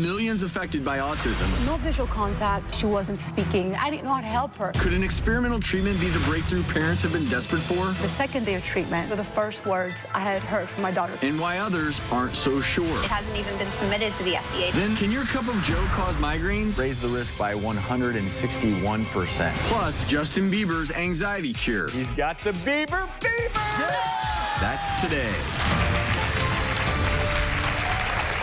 millions affected by autism. No visual contact. She wasn't speaking. I didn't know how to help her. Could an experimental treatment be the breakthrough parents have been desperate for? The second day of treatment were the first words I had heard from my daughter. And why others aren't so sure. It hasn't even been submitted to the FDA. Then, can your cup of Joe cause migraines? Raise the risk by 161%. Plus, Justin Bieber's anxiety cure. He's got the Bieber fever! Yeah! That's today.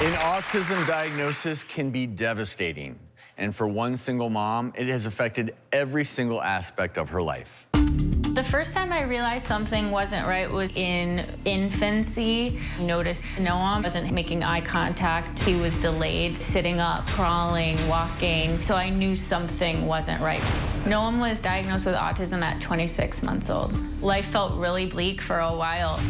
An autism diagnosis can be devastating. And for one single mom, it has affected every single aspect of her life. The first time I realized something wasn't right was in infancy. I noticed Noam wasn't making eye contact. He was delayed, sitting up, crawling, walking. So I knew something wasn't right. Noam was diagnosed with autism at 26 months old. Life felt really bleak for a while.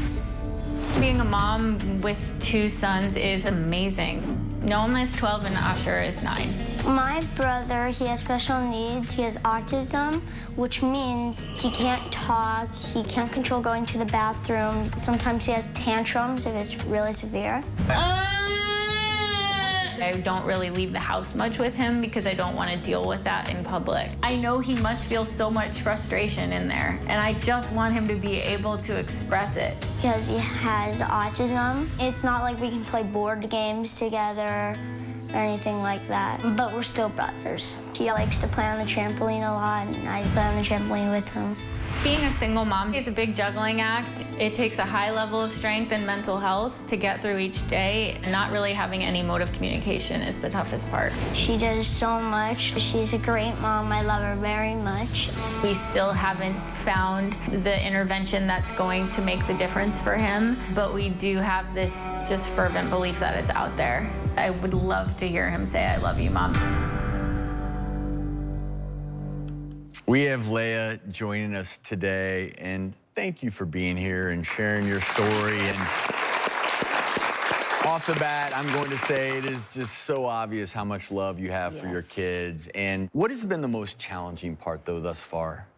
Being a mom with two sons is amazing. Noam is 12 and Asher is 9. My brother, he has special needs. He has autism, which means he can't talk, he can't control going to the bathroom. Sometimes he has tantrums if it's really severe. I don't really leave the house much with him because I don't want to deal with that in public. I know he must feel so much frustration in there, and I just want him to be able to express it. Because he has autism, it's not like we can play board games together or anything like that, but we're still brothers. He likes to play on the trampoline a lot, and I play on the trampoline with him. Being a single mom is a big juggling act. It takes a high level of strength and mental health to get through each day. Not really having any mode of communication is the toughest part. She does so much. She's a great mom. I love her very much. We still haven't found the intervention that's going to make the difference for him, but we do have this just fervent belief that it's out there. I would love to hear him say, "I love you, Mom." We have Leah joining us today, and thank you for being here and sharing your story. And off the bat, I'm going to say it is just so obvious how much love you have for your kids. And what has been the most challenging part, though, thus far?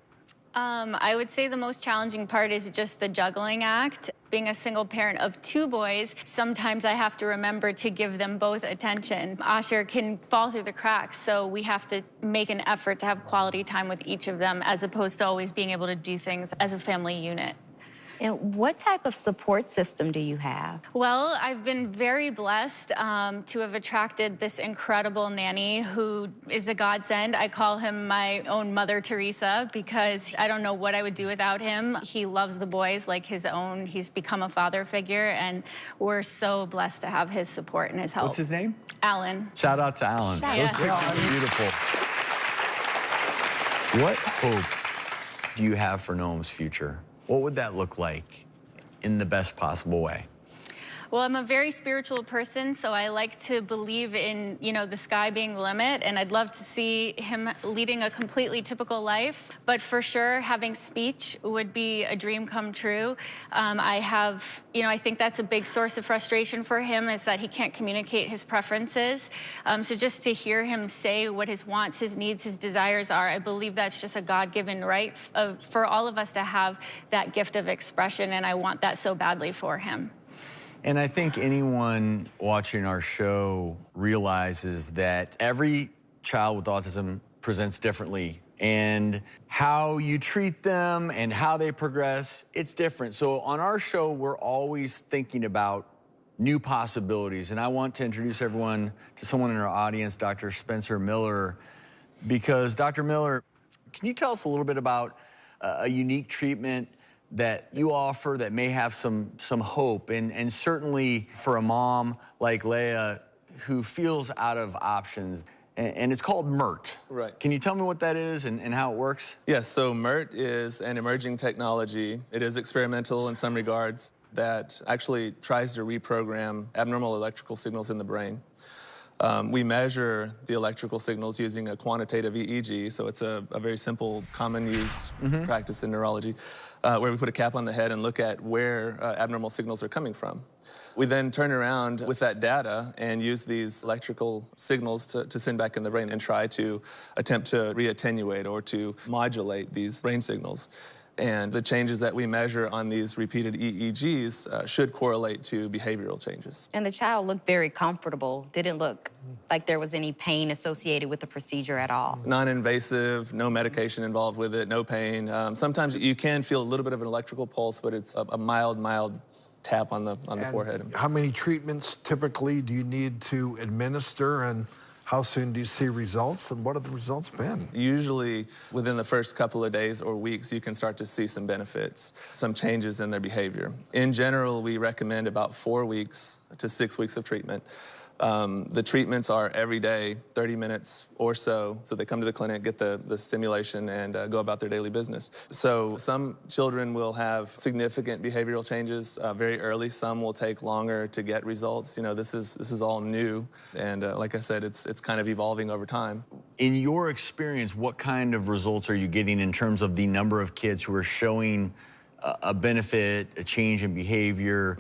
I would say the most challenging part is just the juggling act. Being a single parent of 2 boys, sometimes I have to remember to give them both attention. Asher can fall through the cracks, so we have to make an effort to have quality time with each of them as opposed to always being able to do things as a family unit. And what type of support system do you have? Well, I've been very blessed to have attracted this incredible nanny who is a godsend. I call him my own Mother Teresa because I don't know what I would do without him. He loves the boys like his own. He's become a father figure, and we're so blessed to have his support and his help. What's his name? Alan. Shout out to Alan. Those pictures are beautiful. What hope do you have for Noam's future? What would that look like in the best possible way? Well, I'm a very spiritual person, so I like to believe in, the sky being the limit, and I'd love to see him leading a completely typical life. But for sure, having speech would be a dream come true. I think that's a big source of frustration for him is that he can't communicate his preferences. So just to hear him say what his wants, his needs, his desires are, I believe that's just a God-given right for all of us to have that gift of expression, and I want that so badly for him. And I think anyone watching our show realizes that every child with autism presents differently, and how you treat them and how they progress, it's different. So on our show, we're always thinking about new possibilities. And I want to introduce everyone to someone in our audience, Dr. Spencer Miller, because Dr. Miller, can you tell us a little bit about a unique treatment that you offer that may have some hope, and certainly for a mom like Leah who feels out of options, and it's called MERT. Right. Can you tell me what that is and how it works? Yes, so MERT is an emerging technology. It is experimental in some regards that actually tries to reprogram abnormal electrical signals in the brain. We measure the electrical signals using a quantitative EEG, so it's a very simple, common used practice in neurology, where we put a cap on the head and look at where abnormal signals are coming from. We then turn around with that data and use these electrical signals to send back in the brain and try to attempt to re-attenuate or to modulate these brain signals. And the changes that we measure on these repeated EEGs should correlate to behavioral changes. And the child looked very comfortable. Didn't look like there was any pain associated with the procedure at all. Non-invasive, no medication involved with it, no pain. Sometimes you can feel a little bit of an electrical pulse, but it's a mild tap on the forehead. How many treatments typically do you need to administer, and how soon do you see results, and what have the results been? Usually within the first couple of days or weeks, you can start to see some benefits, some changes in their behavior. In general, we recommend about 4 weeks to 6 weeks of treatment. The treatments are every day, 30 minutes or so. So they come to the clinic, get the stimulation, and go about their daily business. So some children will have significant behavioral changes very early. Some will take longer to get results. You know, this is all new. And like I said, it's kind of evolving over time. In your experience, what kind of results are you getting in terms of the number of kids who are showing a benefit, a change in behavior?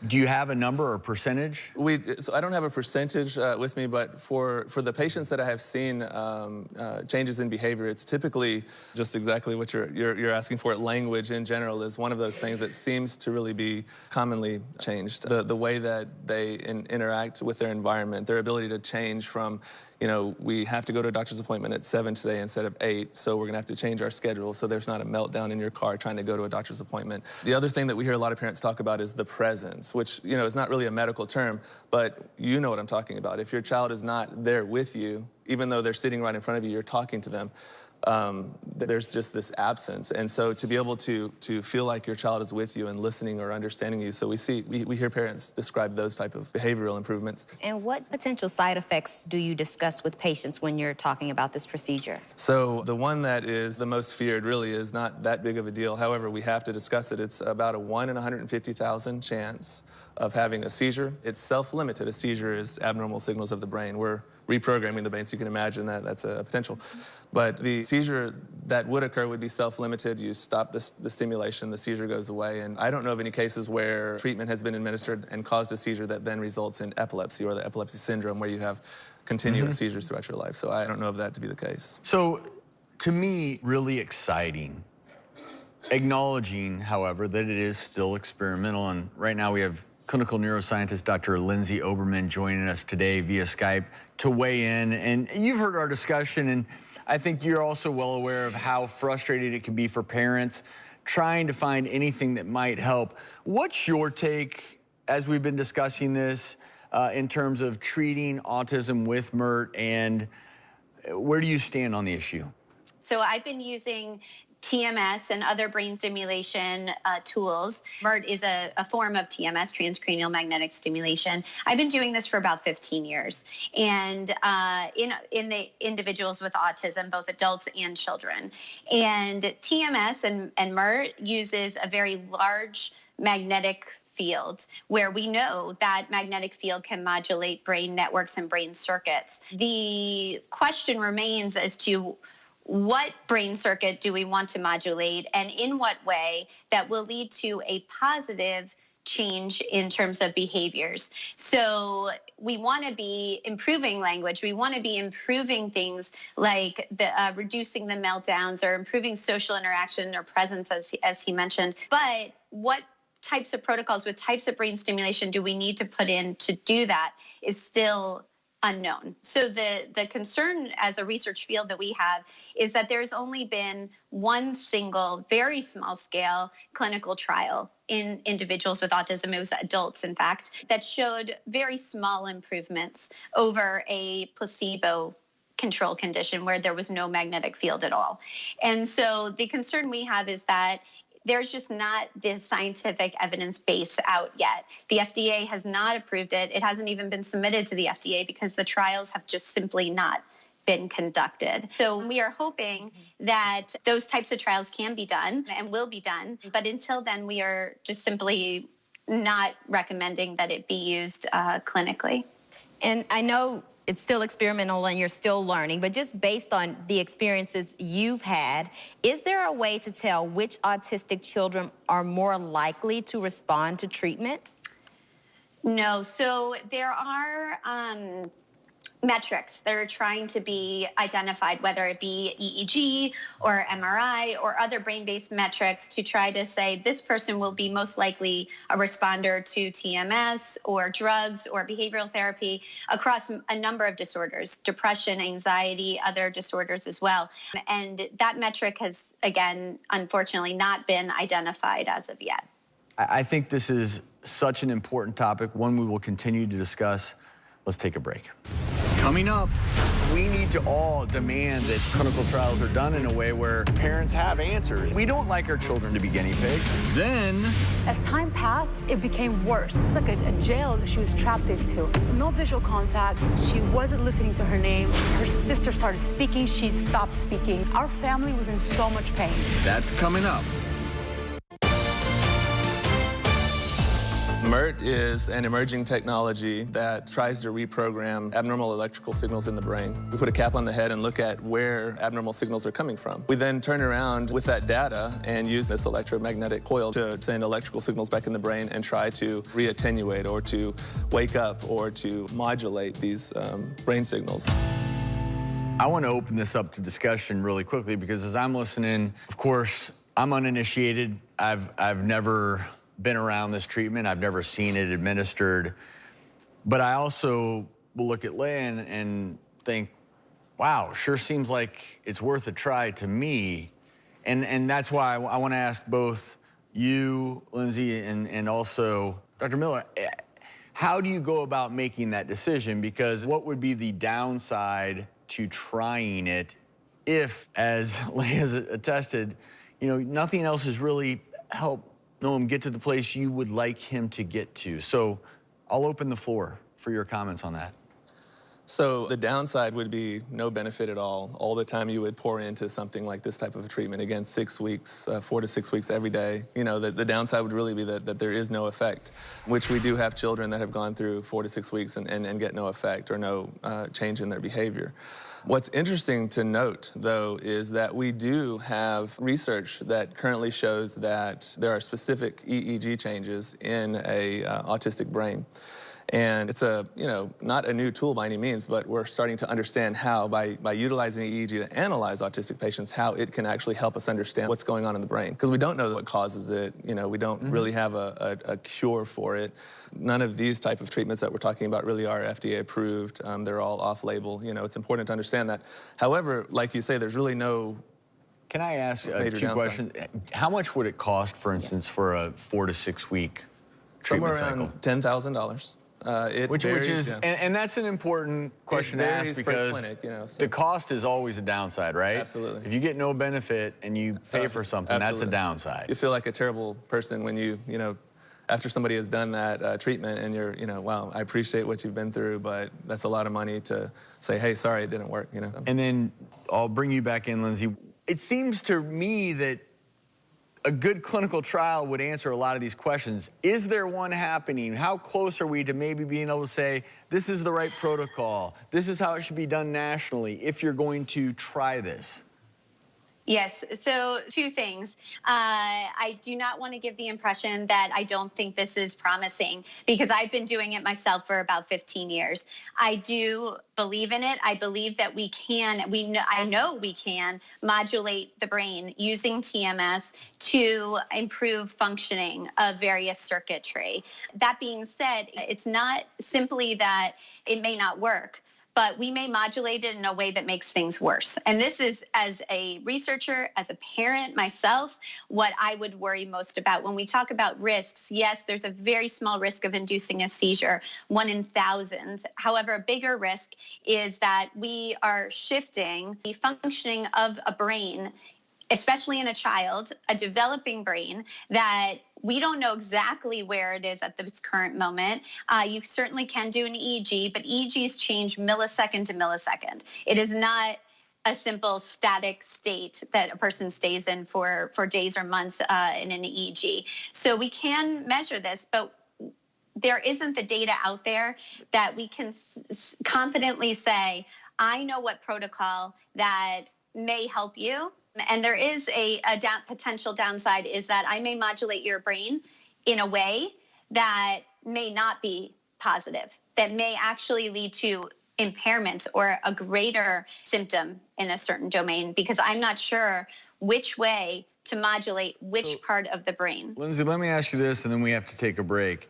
Do you have a number or percentage? So I don't have a percentage with me, but for the patients that I have seen changes in behavior, it's typically just exactly what you're asking for. Language in general is one of those things that seems to really be commonly changed. The way that they interact with their environment, their ability to change from, you know, we have to go to a doctor's appointment at 7 today instead of 8, so we're gonna have to change our schedule so there's not a meltdown in your car trying to go to a doctor's appointment. The other thing that we hear a lot of parents talk about is the presence, which, you know, is not really a medical term, but you know what I'm talking about. If your child is not there with you, even though they're sitting right in front of you, you're talking to them, there's just this absence. And so to be able to feel like your child is with you and listening or understanding you, so we hear parents describe those type of behavioral improvements. And what potential side effects do you discuss with patients when you're talking about this procedure? So the one that is the most feared really is not that big of a deal. However, we have to discuss it. It's about a 1 in 150,000 chance of having a seizure. It's self-limited. A seizure is abnormal signals of the brain. We're reprogramming the brain, so you can imagine that that's a potential. But the seizure that would occur would be self-limited. You stop the stimulation, the seizure goes away. And I don't know of any cases where treatment has been administered and caused a seizure that then results in epilepsy or the epilepsy syndrome, where you have continuous seizures throughout your life. So I don't know of that to be the case. So, to me, really exciting. Acknowledging, however, that it is still experimental. And right now we have clinical neuroscientist Dr. Lindsay Oberman joining us today via Skype to weigh in. And you've heard our discussion, and I think you're also well aware of how frustrating it can be for parents trying to find anything that might help. What's your take, as we've been discussing this, in terms of treating autism with MERT, and where do you stand on the issue? So I've been using TMS and other brain stimulation tools. MERT is a form of TMS, transcranial magnetic stimulation. I've been doing this for about 15 years. And in the individuals with autism, both adults and children. And TMS and MERT uses a very large magnetic field, where we know that magnetic field can modulate brain networks and brain circuits. The question remains as to what brain circuit do we want to modulate, and in what way that will lead to a positive change in terms of behaviors. So we want to be improving language. We want to be improving things like reducing the meltdowns or improving social interaction or presence, as he mentioned. But what types of protocols with types of brain stimulation do we need to put in to do that is still unknown. So the concern as a research field that we have is that there's only been one single, very small scale clinical trial in individuals with autism. It was adults, in fact, that showed very small improvements over a placebo control condition where there was no magnetic field at all. And so the concern we have is that there's just not this scientific evidence base out yet. The FDA has not approved it. It hasn't even been submitted to the FDA because the trials have just simply not been conducted. So we are hoping that those types of trials can be done and will be done. But until then, we are just simply not recommending that it be used clinically. And I know it's still experimental and you're still learning, but just based on the experiences you've had, is there a way to tell which autistic children are more likely to respond to treatment? No, so there are metrics that are trying to be identified, whether it be EEG or MRI or other brain-based metrics, to try to say this person will be most likely a responder to TMS or drugs or behavioral therapy across a number of disorders, depression, anxiety, other disorders as well. And that metric has, again, unfortunately not been identified as of yet. I think this is such an important topic, one we will continue to discuss. Let's take a break. Coming up, We need to all demand that clinical trials are done in a way where parents have answers. We don't like our children to be guinea pigs. then As time passed, it became worse. It was like a jail that she was trapped into. No visual contact. She wasn't listening to her name. Her sister started speaking. She stopped speaking. Our family was in so much pain. that's coming up. MERT is an emerging technology that tries to reprogram abnormal electrical signals in the brain. We put a cap on the head and look at where abnormal signals are coming from. We then turn around with that data and use this electromagnetic coil to send electrical signals back in the brain and try to re-attenuate or to wake up or to modulate these brain signals. I want to open this up to discussion really quickly because as I'm listening, of course, I'm uninitiated. I've never been around this treatment. I've never seen it administered. But I also will look at Leigh and think, wow, sure seems like it's worth a try to me. And that's why I want to ask both you, Lindsay, and also Dr. Miller, how do you go about making that decision? Because what would be the downside to trying it if, as Leigh has attested, you know, nothing else has really helped Noam get to the place you would like him to get to? So I'll open the floor for your comments on that. So the downside would be no benefit at all the time you would pour into something like this type of a treatment. Again, 6 weeks, 4 to 6 weeks every day. You know, the downside would really be that there is no effect, which we do have children that have gone through 4 to 6 weeks and get no effect or no change in their behavior. What's interesting to note, though, is that we do have research that currently shows that there are specific EEG changes in a autistic brain. And it's not a new tool by any means, but we're starting to understand how, by utilizing EEG to analyze autistic patients, how it can actually help us understand what's going on in the brain. Because we don't know what causes it. You know, we don't really have a cure for it. None of these type of treatments that we're talking about really are FDA approved. They're all off-label. You know, it's important to understand that. However, like you say, there's really no Can I ask major two downside. questions? How much would it cost, for instance, for a 4 to 6 week treatment somewhere cycle? around $10,000. Which is, yeah. and that's an important question to ask varies per because clinic, you know, so- the cost is always a downside, right? Absolutely. If you get no benefit and you pay for something, that's a Absolutely. downside. You feel like a terrible person when you know, after somebody has done that treatment and you're, wow, I appreciate what you've been through, but that's a lot of money to say, hey, sorry, it didn't work, you know. And then I'll bring you back in, Lindsay. It seems to me that a good clinical trial would answer a lot of these questions. Is there one happening? How close are we to maybe being able to say, this is the right protocol, this is how it should be done nationally, if you're going to try this? Yes, so 2 things. I do not want to give the impression that I don't think this is promising because I've been doing it myself for about 15 years. I do believe in it. I believe that I know we can modulate the brain using TMS to improve functioning of various circuitry. That being said, it's not simply that it may not work, but we may modulate it in a way that makes things worse. And this is, as a researcher, as a parent myself, what I would worry most about. When we talk about risks, yes, there's a very small risk of inducing a seizure, 1 in thousands. However, a bigger risk is that we are shifting the functioning of a brain, especially in a child, a developing brain, that we don't know exactly where it is at this current moment. You certainly can do an EEG, but EEGs change millisecond to millisecond. It is not a simple static state that a person stays in for days or months in an EEG. So we can measure this, but there isn't the data out there that we can confidently say, I know what protocol that may help you. And there is a potential downside is that I may modulate your brain in a way that may not be positive, that may actually lead to impairments or a greater symptom in a certain domain, because I'm not sure which way to modulate which part of the brain. Lindsay, let me ask you this, and then we have to take a break.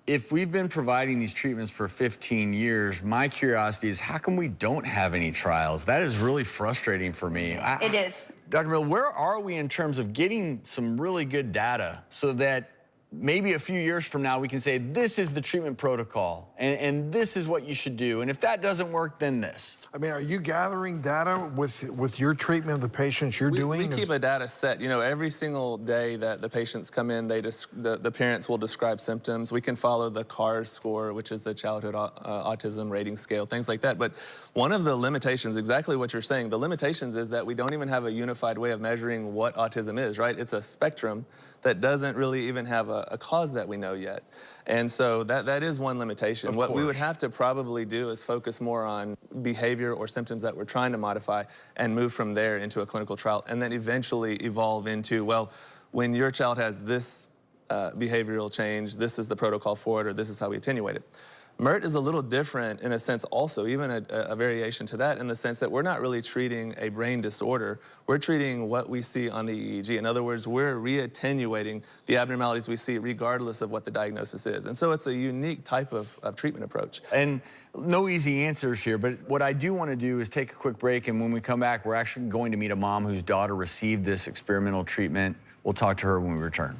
If we've been providing these treatments for 15 years, my curiosity is how come we don't have any trials? That is really frustrating for me. It is. Dr. Mill, where are we in terms of getting some really good data so that maybe a few years from now we can say this is the treatment protocol and this is what you should do, and if that doesn't work, then this? I mean, are you gathering data with your treatment of the patients you're doing? We keep a data set. You know, every single day that the patients come in, the parents will describe symptoms. We can follow the CARS score, which is the Childhood Autism Rating Scale, things like that. But one of the limitations, exactly what you're saying, the limitations is that we don't even have a unified way of measuring what autism is, right? It's a spectrum that doesn't really even have a cause that we know yet. And so that is one limitation. What we would have to probably do is focus more on behavior or symptoms that we're trying to modify and move from there into a clinical trial, and then eventually evolve into, well, when your child has this behavioral change, this is the protocol for it, or this is how we attenuate it. MERT is a little different in a sense also, even a variation to that, in the sense that we're not really treating a brain disorder. We're treating what we see on the EEG. In other words, we're re-attenuating the abnormalities we see regardless of what the diagnosis is. And so it's a unique type of treatment approach. And no easy answers here, but what I do want to do is take a quick break, and when we come back, we're actually going to meet a mom whose daughter received this experimental treatment. We'll talk to her when we return.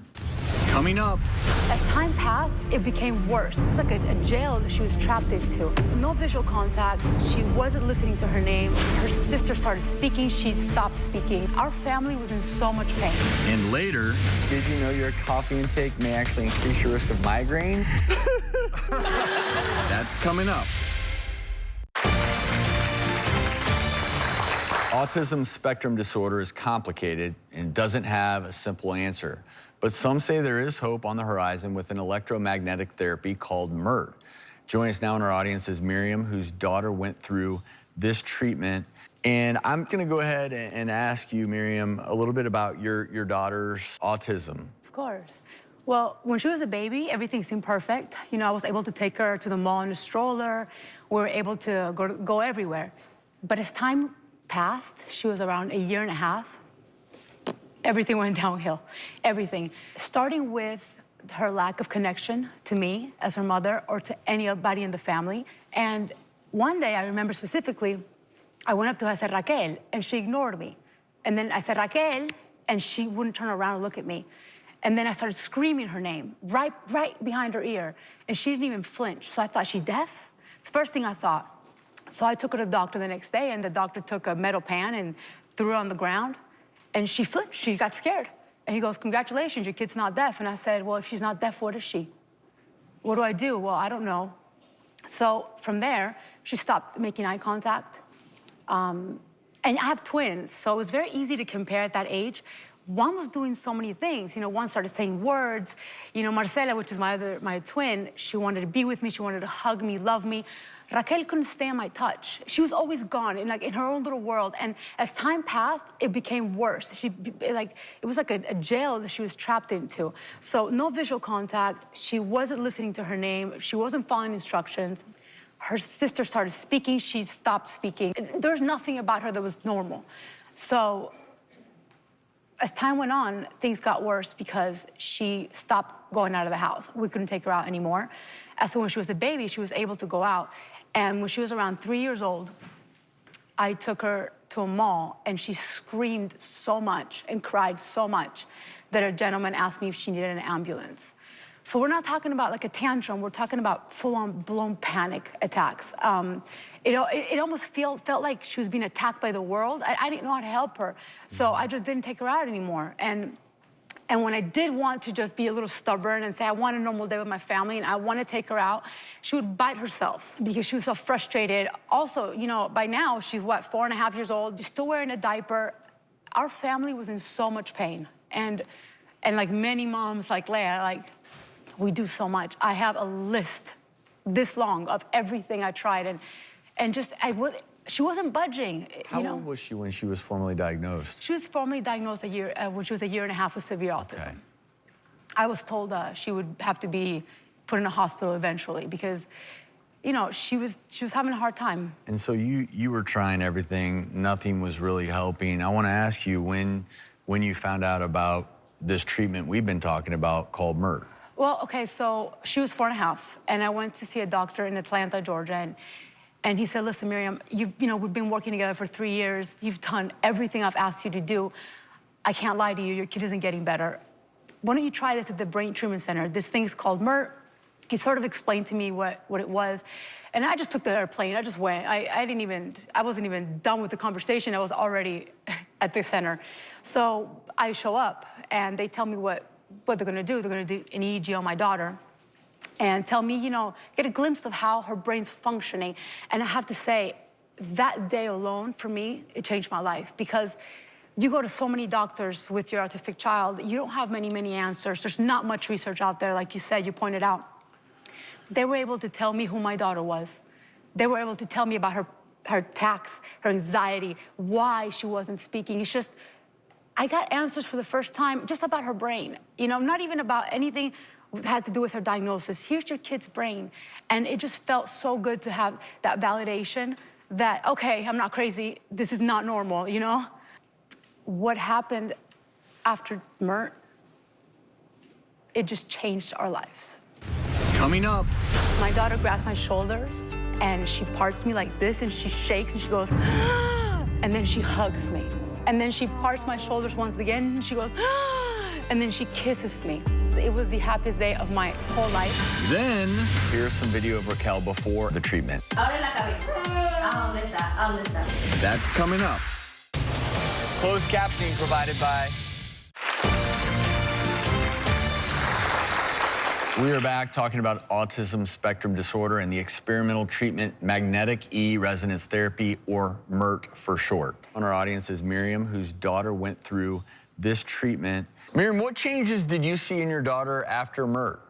Coming up. As time passed, it became worse. It was like a jail that she was trapped into. No visual contact. She wasn't listening to her name. Her sister started speaking. She stopped speaking. Our family was in so much pain. And later, Did you know your coffee intake may actually increase your risk of migraines? that's coming up. Autism spectrum disorder is complicated and doesn't have a simple answer. But some say there is hope on the horizon with an electromagnetic therapy called MERT. Joining us now in our audience is Miriam, whose daughter went through this treatment. And I'm going to go ahead and ask you, Miriam, a little bit about your daughter's autism. Of course. Well, when she was a baby, everything seemed perfect. You know, I was able to take her to the mall in a stroller. We were able to go everywhere. But as time passed, she was around 1.5 years, everything went downhill, everything. Starting with her lack of connection to me as her mother or to anybody in the family. And one day, I remember specifically, I went up to her, I said, Raquel, and she ignored me. And then I said, Raquel, and she wouldn't turn around and look at me. And then I started screaming her name, right behind her ear, and she didn't even flinch. So I thought, she deaf? It's the first thing I thought. So I took her to the doctor the next day, and the doctor took a metal pan and threw it on the ground. And she flipped, she got scared. And he goes, congratulations, your kid's not deaf. And I said, well, if she's not deaf, what is she? What do I do? Well, I don't know. So from there, she stopped making eye contact. And I have twins, so it was very easy to compare at that age. One was doing so many things. You know, one started saying words. You know, Marcela, which is my twin, she wanted to be with me, she wanted to hug me, love me. Raquel couldn't stand my touch. She was always gone in her own little world. And as time passed, it became worse. It was like a jail that she was trapped into. So no visual contact. She wasn't listening to her name. She wasn't following instructions. Her sister started speaking. She stopped speaking. There's nothing about her that was normal. So as time went on, things got worse because she stopped going out of the house. We couldn't take her out anymore. And so when she was a baby, she was able to go out. And when she was around 3 years old, I took her to a mall, and she screamed so much and cried so much that a gentleman asked me if she needed an ambulance. So we're not talking about like a tantrum. We're talking about full-on blown panic attacks. It almost felt like she was being attacked by the world. I didn't know how to help her. So I just didn't take her out anymore. And when I did want to just be a little stubborn and say, I want a normal day with my family and I want to take her out, she would bite herself because she was so frustrated. Also, you know, by now, she's what, 4.5 years old, she's still wearing a diaper. Our family was in so much pain. And like many moms like Leah, we do so much. I have a list this long of everything I tried, she wasn't budging. How old was she when she was formally diagnosed? She was formally diagnosed when she was 1.5 years with severe autism. Okay. I was told she would have to be put in a hospital eventually because you know, she was having a hard time. And so you were trying everything, nothing was really helping. I want to ask you when you found out about this treatment we've been talking about called MERT. Well, okay, so she was 4.5, and I went to see a doctor in Atlanta, Georgia, and he said, listen, Miriam, you know, we've been working together for 3 years. You've done everything I've asked you to do. I can't lie to you, your kid isn't getting better. Why don't you try this at the Brain Treatment Center? This thing's called MERT. He sort of explained to me what it was. And I just took the airplane, I just went. I wasn't even done with the conversation. I was already at the center. So I show up and they tell me what they're gonna do. They're gonna do an EEG on my daughter and tell me, you know, get a glimpse of how her brain's functioning. And I have to say, that day alone, for me, it changed my life, because you go to so many doctors with your autistic child, you don't have many answers. There's not much research out there, like you said, you pointed out. They were able to tell me who my daughter was. They were able to tell me about her attacks, her anxiety, why she wasn't speaking. It's just, I got answers for the first time just about her brain. You know, not even about anything that had to do with her diagnosis. Here's your kid's brain. And it just felt so good to have that validation that, okay, I'm not crazy, this is not normal, you know? What happened after MERT, it just changed our lives. Coming up. My daughter grabs my shoulders and she parts me like this and she shakes and she goes, and then she hugs me. And then she parts my shoulders once again and she goes, and then she kisses me. It was the happiest day of my whole life. Then, here's some video of Raquel before the treatment. That's coming up. Closed captioning provided by... We are back talking about autism spectrum disorder and the experimental treatment magnetic E-resonance therapy, or MERT for short. On our audience is Miriam, whose daughter went through this treatment. Miriam, what changes did you see in your daughter after MERT?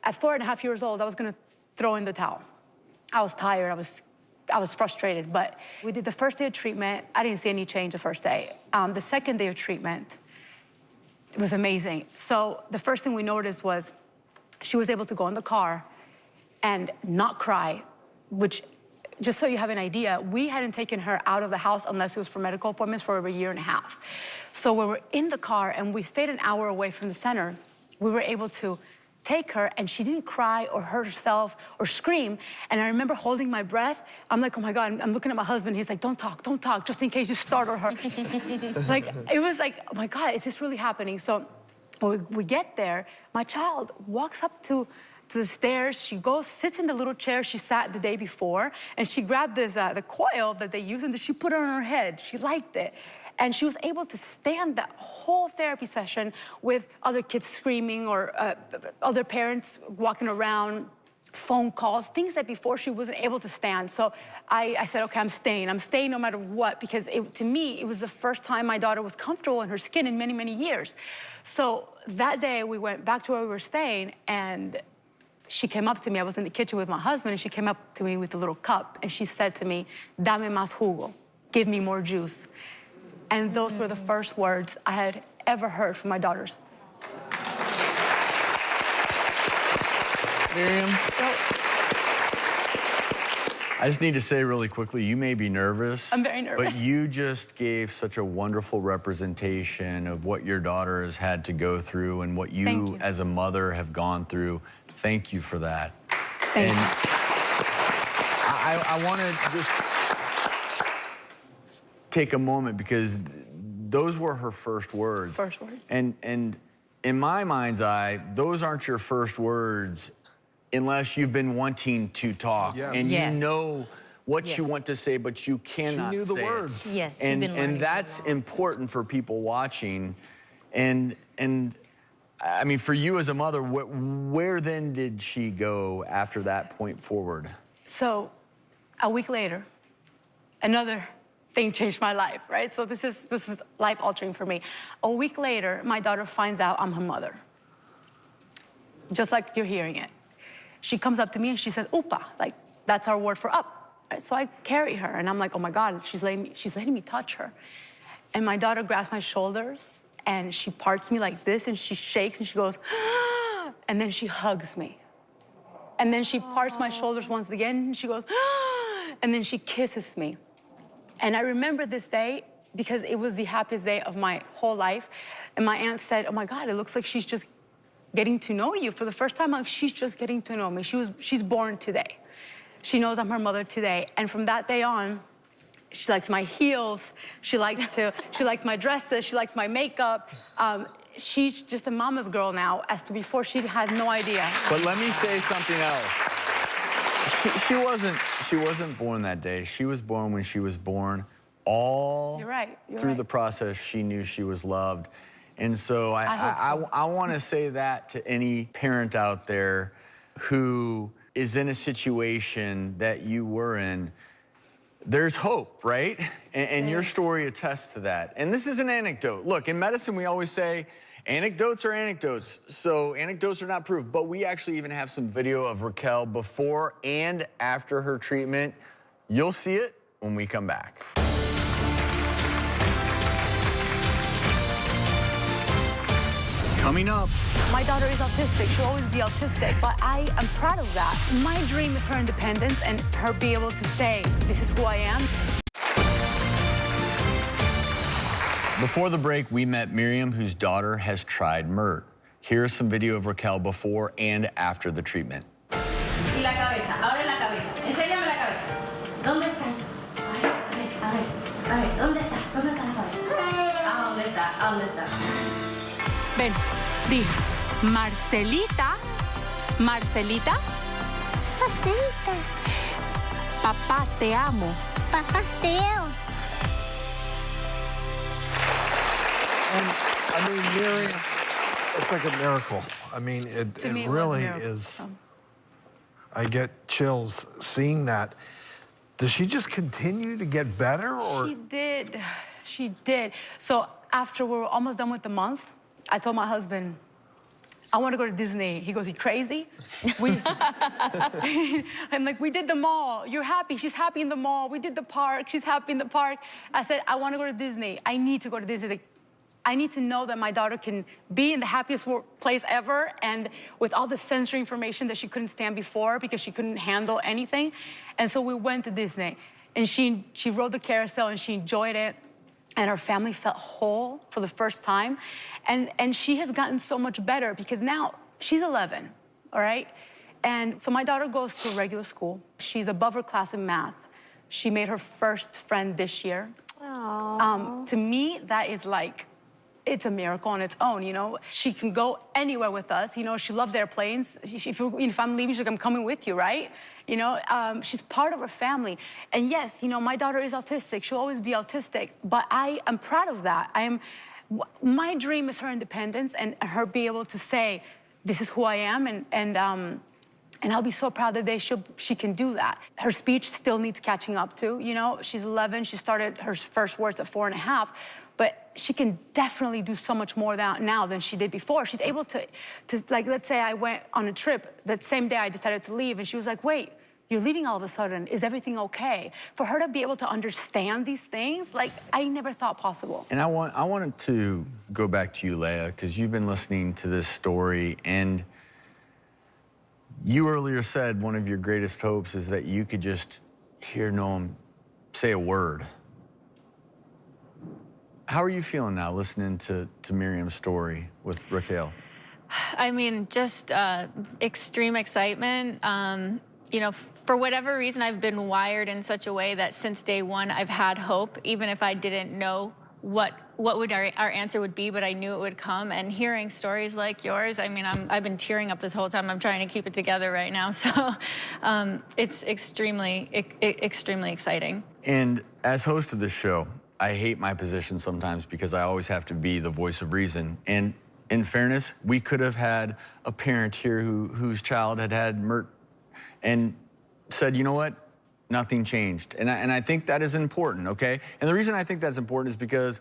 At 4.5 years old, I was gonna throw in the towel. I was tired, I was frustrated, but we did the first day of treatment. I didn't see any change the first day. The second day of treatment, it was amazing. So the first thing we noticed was she was able to go in the car and not cry, which, just so you have an idea, we hadn't taken her out of the house unless it was for medical appointments for over 1.5 years. So when we're in the car and we stayed an hour away from the center, we were able to take her and she didn't cry or hurt herself or scream. And I remember holding my breath. I'm like, oh my God, I'm looking at my husband. He's like, don't talk, just in case you startle her. Like, it was like, oh my God, is this really happening? So when we get there, my child walks up to the stairs. She goes, sits in the little chair she sat the day before, and she grabbed this, the coil that they use, and she put it on her head. She liked it. And she was able to stand that whole therapy session with other kids screaming or other parents walking around, phone calls, things that before she wasn't able to stand. So I said, okay, I'm staying no matter what, because to me, it was the first time my daughter was comfortable in her skin in many years. So that day we went back to where we were staying, and she came up to me. I was in the kitchen with my husband, and she came up to me with a little cup, and she said to me, dame más jugo, give me more juice. And those were the first words I had ever heard from my daughters. Miriam, I just need to say really quickly, you may be nervous. I'm very nervous. But you just gave such a wonderful representation of what your daughter has had to go through and what you as a mother have gone through. Thank you for that. Thank you. I want to just take a moment, because those were her first words. First words. And in my mind's eye, those aren't your first words unless you've been wanting to talk. Yes. And Yes. you know what Yes. you want to say, but you cannot She knew the say it. words. Yes, you've been learning And that's important for people watching. And I mean, for you as a mother, where then did she go after that point forward? So a week later, another thing changed my life, right? So this is life-altering for me. A week later, my daughter finds out I'm her mother. Just like you're hearing it. She comes up to me and she says, upa, like that's our word for up. Right? So I carry her and I'm like, oh my God, she's letting me touch her. And my daughter grabs my shoulders and she parts me like this and she shakes and she goes, and then she hugs me. And then she parts my shoulders once again, and she goes, and then she kisses me. And I remember this day because it was the happiest day of my whole life. And my aunt said, oh my God, it looks like she's just getting to know you for the first time. Like, she's just getting to know me. She's born today. She knows I'm her mother today. And from that day on, she likes my heels. She likes my dresses. She likes my makeup. She's just a mama's girl now, as to before she had no idea. But let me say something else. She wasn't born that day. She was born when she was born. You're right. Through the process, she knew she was loved. And so I want to say that to any parent out there who is in a situation that you were in. There's hope, right? And your story attests to that. And this is an anecdote. Look, in medicine, we always say anecdotes are anecdotes. So anecdotes are not proof. But we actually even have some video of Raquel before and after her treatment. You'll see it when we come back. Coming up. My daughter is autistic. She'll always be autistic, but I am proud of that. My dream is her independence and her be able to say, this is who I am. Before the break, we met Miriam, whose daughter has tried MERT. Here's some video of Raquel before and after the treatment. Y la cabeza, abre la cabeza. Enséñame la cabeza. ¿Dónde está? A ver, ¿dónde está? ¿Dónde está la cabeza? ¿Dónde está? ¿Dónde está? Ven, di, Marcelita, Marcelita. Marcelita. Papá, te amo. Papá, te amo. And I mean, Miriam, it's like a miracle. I mean, it really is. I get chills seeing that. Does she just continue to get better, or? She did. She did. So after we were almost done with the month, I told my husband, I want to go to Disney. He goes, you crazy? I'm like, we did the mall. You're happy. She's happy in the mall. We did the park. She's happy in the park. I said, I want to go to Disney. I need to go to Disney. Like, I need to know that my daughter can be in the happiest place ever, and with all the sensory information that she couldn't stand before because she couldn't handle anything. And so we went to Disney, and she rode the carousel, and she enjoyed it. And her family felt whole for the first time. And she has gotten so much better because now she's 11, all right? And so my daughter goes to a regular school. She's above her class in math. She made her first friend this year. To me, that is like, it's a miracle on its own, you know? She can go anywhere with us. You know, she loves airplanes. If I'm leaving, she's like, I'm coming with you, right? You know, she's part of her family. And yes, you know, my daughter is autistic. She'll always be autistic, but I am proud of that. My dream is her independence and her be able to say, this is who I am, and I'll be so proud that she can do that. Her speech still needs catching up to, you know? She's 11, she started her first words at 4.5, but she can definitely do so much more now than she did before. She's able to like, let's say I went on a trip, that same day I decided to leave, and she was like, wait, you're leaving all of a sudden, is everything okay? For her to be able to understand these things, like, I never thought possible. And I wanted to go back to you, Leah, because you've been listening to this story, and you earlier said one of your greatest hopes is that you could just hear Noam say a word. How are you feeling now listening to Miriam's story with Raquel? I mean, just extreme excitement. You know, for whatever reason, I've been wired in such a way that since day one, I've had hope, even if I didn't know what would our answer would be, but I knew it would come. And hearing stories like yours, I mean, I've been tearing up this whole time. I'm trying to keep it together right now. So it's extremely exciting. And as host of this show, I hate my position sometimes because I always have to be the voice of reason. And in fairness, we could have had a parent here whose child had MERT and said, you know what? Nothing changed. And I think that is important, okay? And the reason I think that's important is because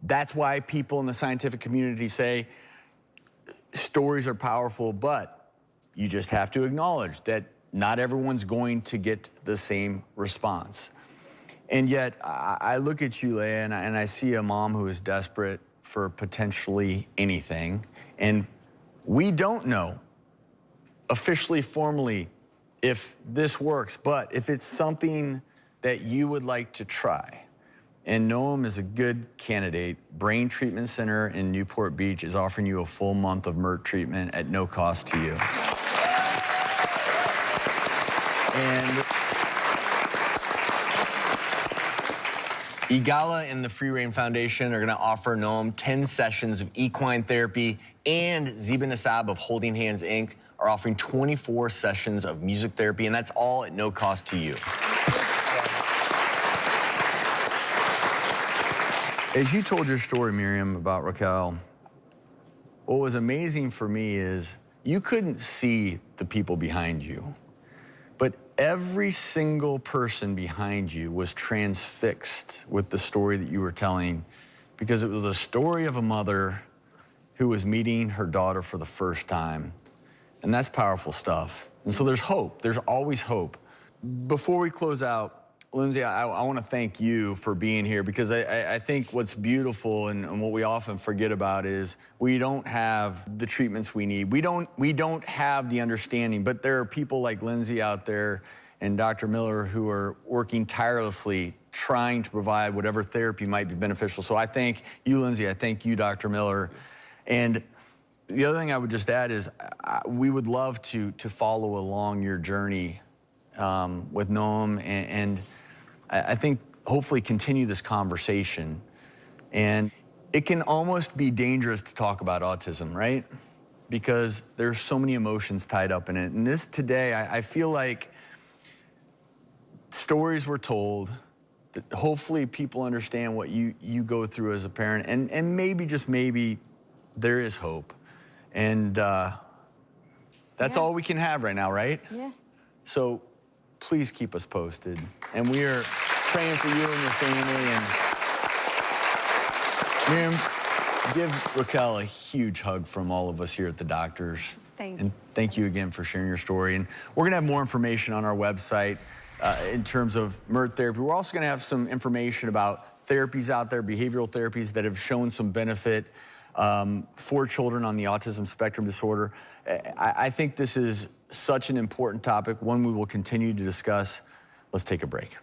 that's why people in the scientific community say stories are powerful, but you just have to acknowledge that not everyone's going to get the same response. And yet, I look at you, Leah, and I see a mom who is desperate for potentially anything. And we don't know officially, formally, if this works, but if it's something that you would like to try, and Noam is a good candidate, Brain Treatment Center in Newport Beach is offering you a full month of MERT treatment at no cost to you. And Igala and the Free Rein Foundation are going to offer Noam 10 sessions of equine therapy, and Zeba Nasab of Holding Hands, Inc. are offering 24 sessions of music therapy, and that's all at no cost to you. As you told your story, Miriam, about Raquel, what was amazing for me is you couldn't see the people behind you, but every single person behind you was transfixed with the story that you were telling, because it was the story of a mother who was meeting her daughter for the first time. And that's powerful stuff. And so there's hope. There's always hope. Before we close out, Lindsay, I want to thank you for being here, because I think what's beautiful and what we often forget about is we don't have the treatments we need. We don't have the understanding, but there are people like Lindsay out there and Dr. Miller who are working tirelessly trying to provide whatever therapy might be beneficial. So I thank you, Lindsay. I thank you, Dr. Miller. And the other thing I would just add is we would love to follow along your journey with Noam, and I think hopefully continue this conversation. And it can almost be dangerous to talk about autism, right? Because there's so many emotions tied up in it. And this today, I feel like stories were told that hopefully people understand what you go through as a parent, and maybe, just maybe, there is hope. And that's all we can have right now, right? Yeah. So please keep us posted. And we are praying for you and your family. And Miriam, give Raquel a huge hug from all of us here at the Doctors. Thank you. And thank you again for sharing your story. And we're gonna have more information on our website in terms of MERT therapy. We're also gonna have some information about therapies out there, behavioral therapies that have shown some benefit for children on the autism spectrum disorder. I think this is such an important topic, one we will continue to discuss. Let's take a break.